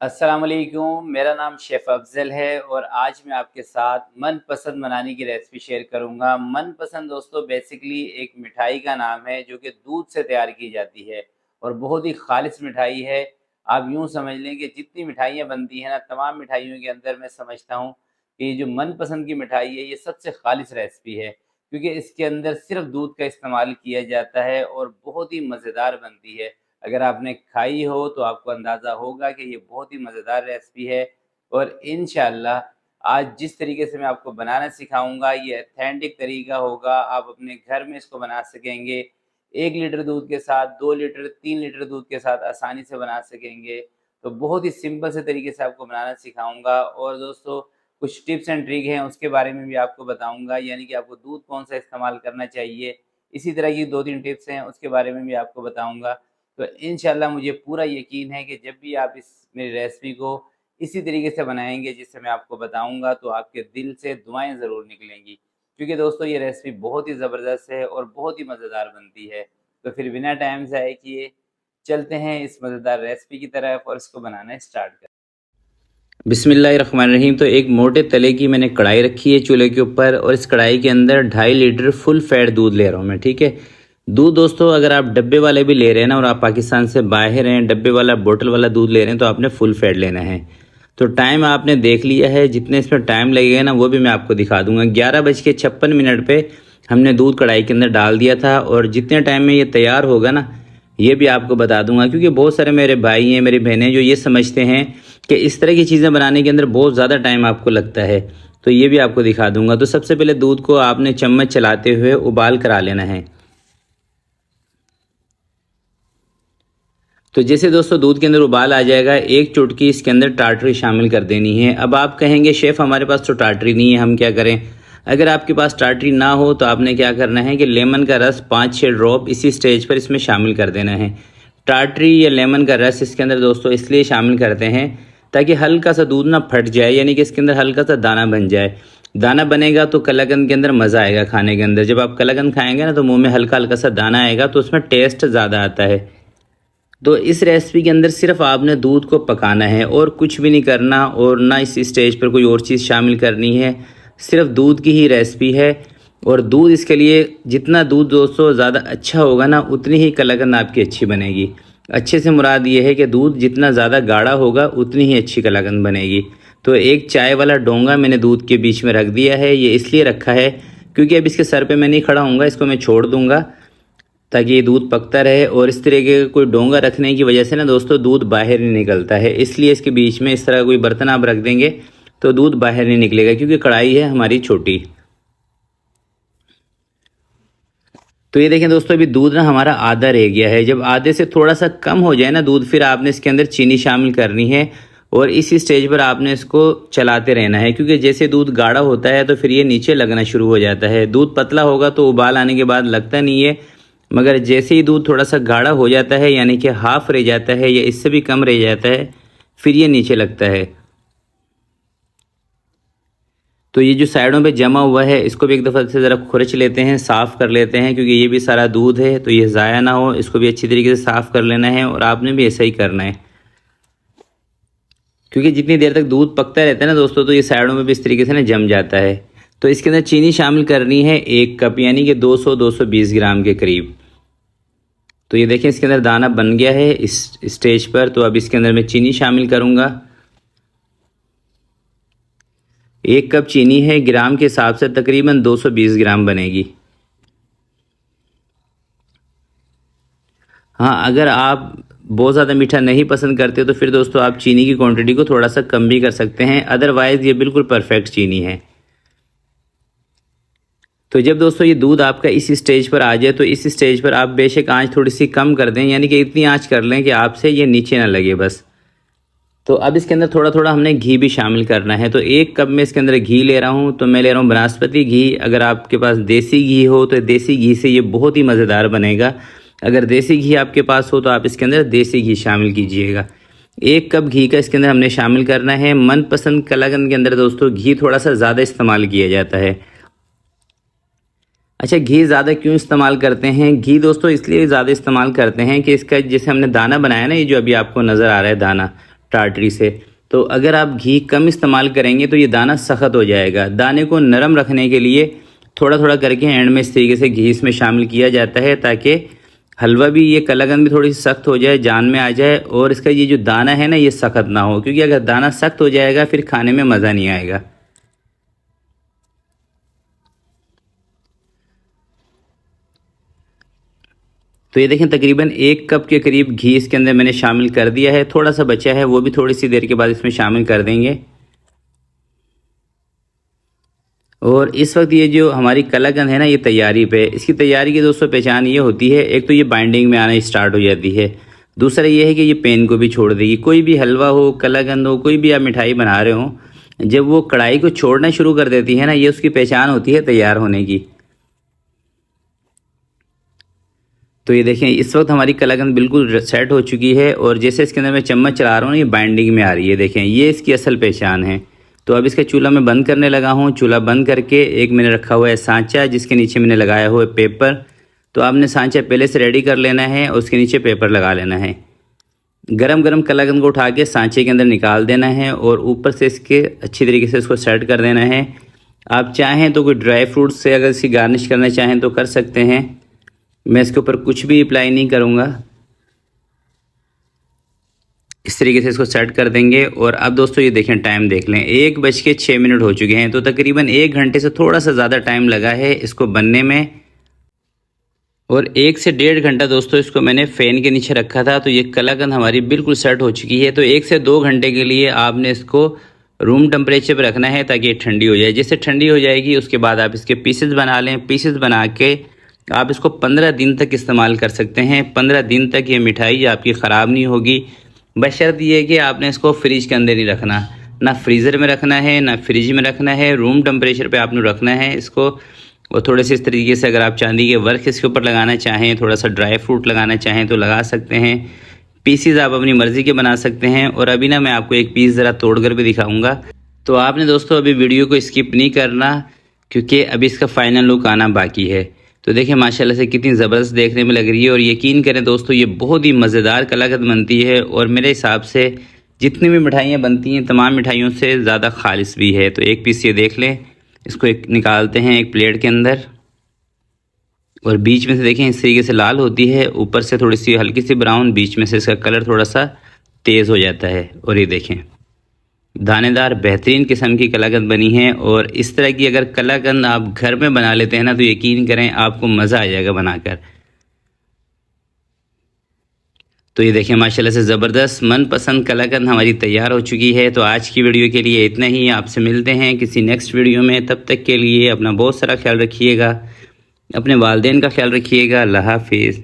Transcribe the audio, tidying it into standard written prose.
अस्सलाम वालेकुम। मेरा नाम शेफ़ अफ़ज़ल है और आज मैं आपके साथ मनपसंद बनाने की रेसिपी शेयर करूँगा। मनपसंद दोस्तों बेसिकली एक मिठाई का नाम है जो कि दूध से तैयार की जाती है और बहुत ही ख़ालिस मिठाई है। आप यूँ समझ लें कि जितनी मिठाइयाँ बनती हैं ना, तमाम मिठाइयों के अंदर मैं समझता हूँ कि ये जो मनपसंद की मिठाई है, ये सबसे ख़ालिस रेसिपी है क्योंकि इसके अंदर सिर्फ़ दूध का इस्तेमाल किया जाता है और बहुत ही मज़ेदार बनती है। अगर आपने खाई हो तो आपको अंदाज़ा होगा कि ये बहुत ही मज़ेदार रेसिपी है और इंशाअल्लाह आज जिस तरीके से मैं आपको बनाना सिखाऊँगा ये ऑथेंटिक तरीका होगा। आप अपने घर में इसको बना सकेंगे। 1 लीटर दूध के साथ, 2 लीटर, 3 लीटर दूध के साथ आसानी से बना सकेंगे। तो बहुत ही सिंपल से तरीके से आपको बनाना सिखाऊँगा और दोस्तों कुछ टिप्स एंड ट्रिक हैं उसके बारे में भी आपको बताऊँगा, यानी कि आपको दूध कौन-सा इस्तेमाल करना चाहिए। इसी तरह की 2-3 टिप्स हैं उसके बारे में भी आपको बताऊँगा। तो इंशाल्लाह मुझे पूरा यकीन है कि जब भी आप इस मेरी रेसिपी को इसी तरीके से बनाएँगे जिससे मैं आपको बताऊँगा तो आपके दिल से दुआएँ ज़रूर निकलेंगी। क्योंकि दोस्तों ये रेसिपी बहुत ही ज़बरदस्त है और बहुत ही मज़ेदार बनती है। तो फिर बिना टाइम ज़ाये किए चलते हैं इस मज़ेदार रेसिपी की तरफ और इसको बनाना स्टार्ट करते हैं। बिस्मिल्लाहिर्रहमानिर्रहीम। तो एक मोटे तले की मैंने कढ़ाई रखी है चूल्हे के ऊपर और इस कढ़ाई के अंदर 2.5 लीटर फुल फैट दूध ले रहा हूँ मैं, ठीक है। दूध दोस्तों अगर आप डब्बे वाले भी ले रहे हैं ना और आप पाकिस्तान से बाहर हैं, डब्बे वाला बोतल वाला दूध ले रहे हैं तो आपने फुल फैट लेना है। तो टाइम आपने देख लिया है, जितने इसमें टाइम लगेगा ना वो भी मैं आपको दिखा दूंगा। 11:56 पे हमने दूध कढ़ाई के अंदर डाल दिया था और जितने टाइम में ये तैयार होगा ना ये भी आपको बता दूंगा, क्योंकि बहुत सारे मेरे भाई हैं, मेरी बहनें जो ये समझते हैं कि इस तरह की चीज़ें बनाने के अंदर बहुत ज़्यादा टाइम आपको लगता है, तो ये भी आपको दिखा दूंगा। तो सबसे पहले दूध को आपने चम्मच चलाते हुए उबाल करा लेना है। तो जैसे दोस्तों दूध के अंदर उबाल आ जाएगा, एक चुटकी इसके अंदर टाटरी शामिल कर देनी है। अब आप कहेंगे शेफ़ हमारे पास तो टाटरी नहीं है, हम क्या करें। अगर आपके पास टाटरी ना हो तो आपने क्या करना है कि लेमन का रस 5-6 ड्रॉप इसी स्टेज पर इसमें शामिल कर देना है। टाटरी या लेमन का रस इसके अंदर दोस्तों इसलिए शामिल करते हैं ताकि हल्का सा दूध ना फट जाए, यानी कि इसके अंदर हल्का सा दाना बन जाए। दाना बनेगा तो कलाकंद के अंदर मज़ा आएगा खाने के अंदर। जब आप कलाकंद खाएंगे ना तो मुंह में हल्का हल्का सा दाना आएगा तो उसमें टेस्ट ज़्यादा आता है। तो इस रेसिपी के अंदर सिर्फ आपने दूध को पकाना है और कुछ भी नहीं करना, और ना इस स्टेज पर कोई और चीज़ शामिल करनी है। सिर्फ दूध की ही रेसिपी है और दूध इसके लिए जितना दूध दोस्तों ज़्यादा अच्छा होगा ना उतनी ही कलाकंद आपकी अच्छी बनेगी। अच्छे से मुराद ये है कि दूध जितना ज़्यादा गाढ़ा होगा उतनी ही अच्छी कलाकंद बनेगी। तो एक चाय वाला डोंगा मैंने दूध के बीच में रख दिया है। ये इसलिए रखा है क्योंकि अब इसके सर पे मैं नहीं खड़ा हूँगा, इसको मैं छोड़ दूँगा ताकि ये दूध पकता रहे। और इस तरीके का कोई डोंगा रखने की वजह से ना दोस्तों दूध बाहर नहीं निकलता है, इसलिए इसके बीच में इस तरह कोई बर्तन आप रख देंगे तो दूध बाहर नहीं निकलेगा, क्योंकि कढ़ाई है हमारी छोटी। तो ये देखें दोस्तों अभी दूध ना हमारा आधा रह गया है। जब आधे से थोड़ा सा कम हो जाए ना दूध, फिर आपने इसके अंदर चीनी शामिल करनी है और इसी स्टेज पर आपने इसको चलाते रहना है, क्योंकि जैसे दूध गाढ़ा होता है तो फिर ये नीचे लगना शुरू हो जाता है। दूध पतला होगा तो उबाल आने के बाद लगता नहीं है, मगर जैसे ही दूध थोड़ा सा गाढ़ा हो जाता है, यानी कि हाफ रह जाता है या इससे भी कम रह जाता है, फिर ये नीचे लगता है। तो ये जो साइडों पे जमा हुआ है इसको भी एक दफ़ा से ज़रा खुरच लेते हैं, साफ़ कर लेते हैं, क्योंकि ये भी सारा दूध है तो ये ज़ाया ना हो। इसको भी अच्छी तरीके से साफ़ कर लेना है और आपने भी ऐसा ही करना है, क्योंकि जितनी देर तक दूध पकता रहता है ना दोस्तों तो ये साइडों में भी इस तरीके से ना जम जाता है। तो इसके अंदर चीनी शामिल करनी है 1 कप, यानी कि 200-220 ग्राम के करीब। तो ये देखें इसके अंदर दाना बन गया है इस स्टेज पर। तो अब इसके अंदर मैं चीनी शामिल करूँगा। 1 कप चीनी है, ग्राम के हिसाब से तकरीबन 220 ग्राम बनेगी। हाँ, अगर आप बहुत ज़्यादा मीठा नहीं पसंद करते तो फिर दोस्तों आप चीनी की क्वांटिटी को थोड़ा सा कम भी कर सकते हैं, अदरवाइज़ ये बिल्कुल परफेक्ट चीनी है। तो जब दोस्तों ये दूध आपका इस स्टेज पर आ जाए तो इस स्टेज पर आप बेशक आंच थोड़ी सी कम कर दें, यानी कि इतनी आंच कर लें कि आपसे ये नीचे ना लगे बस। तो अब इसके अंदर थोड़ा थोड़ा हमने घी भी शामिल करना है। तो 1 कप में इसके अंदर घी ले रहा हूँ, तो मैं ले रहा हूँ बनास्पति घी। अगर आपके पास देसी घी हो तो देसी घी से ये बहुत ही मज़ेदार बनेगा। अगर देसी घी आपके पास हो तो आप इसके अंदर देसी घी शामिल कीजिएगा। 1 कप घी का इसके अंदर हमने शामिल करना है। मनपसंद कलाकंद के अंदर दोस्तों घी थोड़ा सा ज़्यादा इस्तेमाल किया जाता है। अच्छा, घी ज़्यादा क्यों इस्तेमाल करते हैं? घी दोस्तों इसलिए ज़्यादा इस्तेमाल करते हैं कि इसका जैसे हमने दाना बनाया ना, ये जो अभी आपको नज़र आ रहा है दाना, टाटरी से। तो अगर आप घी कम इस्तेमाल करेंगे तो ये दाना सख्त हो जाएगा। दाने को नरम रखने के लिए थोड़ा थोड़ा करके एंड में इस तरीके से घी इसमें शामिल किया जाता है, ताकि हलवा भी, ये कलाकंद भी थोड़ी सी सख्त हो जाए, जान में आ जाए, और इसका ये जो दाना है ना ये सख्त ना हो, क्योंकि अगर दाना सख्त हो जाएगा फिर खाने में मज़ा नहीं आएगा। तो ये देखें तकरीबन 1 कप के करीब घी इसके अंदर मैंने शामिल कर दिया है। थोड़ा सा बचा है, वो भी थोड़ी सी देर के बाद इसमें शामिल कर देंगे। और इस वक्त ये जो हमारी कलाकंद है ना ये तैयारी पे, इसकी तैयारी की दोस्तों पहचान ये होती है, एक तो ये बाइंडिंग में आना स्टार्ट हो जाती है, दूसरा ये है कि ये पेन को भी छोड़ देगी। कोई भी हलवा हो, कलाकंद हो, कोई भी आप मिठाई बना रहे हो, जब वो कढ़ाई को छोड़ना शुरू कर देती है ना, ये उसकी पहचान होती है तैयार होने की। तो ये देखें इस वक्त हमारी कलाकंद बिल्कुल सेट हो चुकी है, और जैसे इसके अंदर मैं चम्मच चला रहा हूँ ये बाइंडिंग में आ रही है। देखें ये इसकी असल पहचान है। तो अब इसका चूल्हा मैं बंद करने लगा हूँ। चूल्हा बंद करके एक मैंने रखा हुआ है सांचा, जिसके नीचे मैंने लगाया हुआ है पेपर। तो आपने सांचा पहले से रेडी कर लेना है और उसके नीचे पेपर लगा लेना है। गरम गरम कलाकंद को उठा के सांचे के अंदर निकाल देना है और ऊपर से इसके अच्छी तरीके से इसको सेट कर देना है। आप चाहें तो कोई ड्राई फ्रूट से अगर इसकी गार्निश करना चाहें तो कर सकते हैं। मैं इसके ऊपर कुछ भी अप्लाई नहीं करूँगा। इस तरीके से इसको सेट कर देंगे। और अब दोस्तों ये देखें टाइम देख लें, 1:06 हो चुके हैं। तो तकरीबन 1 घंटे से थोड़ा सा ज़्यादा टाइम लगा है इसको बनने में। और 1 से 1.5 घंटा दोस्तों इसको मैंने फ़ैन के नीचे रखा था। तो ये कलाकंद हमारी बिल्कुल सेट हो चुकी है। तो 1 से 2 घंटे के लिए आपने इसको रूम टेम्परेचर पर रखना है ताकि ये ठंडी हो जाए। जैसे ठंडी हो जाएगी उसके बाद आप इसके पीसेस बना लें। पीसेस बना के आप इसको 15 दिन तक इस्तेमाल कर सकते हैं। 15 दिन तक ये मिठाई आपकी ख़राब नहीं होगी। बशर्त ये है कि आपने इसको फ्रिज के अंदर नहीं रखना, ना फ्रीज़र में रखना है ना फ्रिज में रखना है, रूम टेम्परेचर पे आपने रखना है इसको। और थोड़े से इस तरीके से अगर आप चांदी के वर्क इसके ऊपर लगाना चाहें, थोड़ा सा ड्राई फ्रूट लगाना चाहें तो लगा सकते हैं। पीसीज आप अपनी मर्ज़ी के बना सकते हैं। और अभी ना मैं आपको एक पीस ज़रा तोड़ कर भी दिखाऊँगा। तो आपने दोस्तों अभी वीडियो को स्किप नहीं करना, क्योंकि अभी इसका फ़ाइनल लुक आना बाकी है। तो देखिए माशाल्लाह से कितनी ज़बरदस्त देखने में लग रही है। और यकीन करें दोस्तों ये बहुत ही मज़ेदार कलाकंद बनती है, और मेरे हिसाब से जितनी भी मिठाइयाँ बनती हैं तमाम मिठाइयों से ज़्यादा खालिस भी है। तो एक पीस ये देख लें, इसको एक निकालते हैं एक प्लेट के अंदर। और बीच में से देखें इस तरीके से लाल होती है, ऊपर से थोड़ी सी हल्की सी ब्राउन, बीच में से इसका कलर थोड़ा सा तेज़ हो जाता है। और ये देखें दानेदार बेहतरीन किस्म की कलाकंद बनी है। और इस तरह की अगर कलाकंद आप घर में बना लेते हैं ना तो यकीन करें आपको मज़ा आ जाएगा बनाकर। तो ये देखें माशाल्लाह से ज़बरदस्त मनपसंद कलाकंद हमारी तैयार हो चुकी है। तो आज की वीडियो के लिए इतना ही। आपसे मिलते हैं किसी नेक्स्ट वीडियो में। तब तक के लिए अपना बहुत सारा ख्याल रखिएगा, अपने वालिदैन का ख्याल रखिएगा। अल्लाह हाफिज़।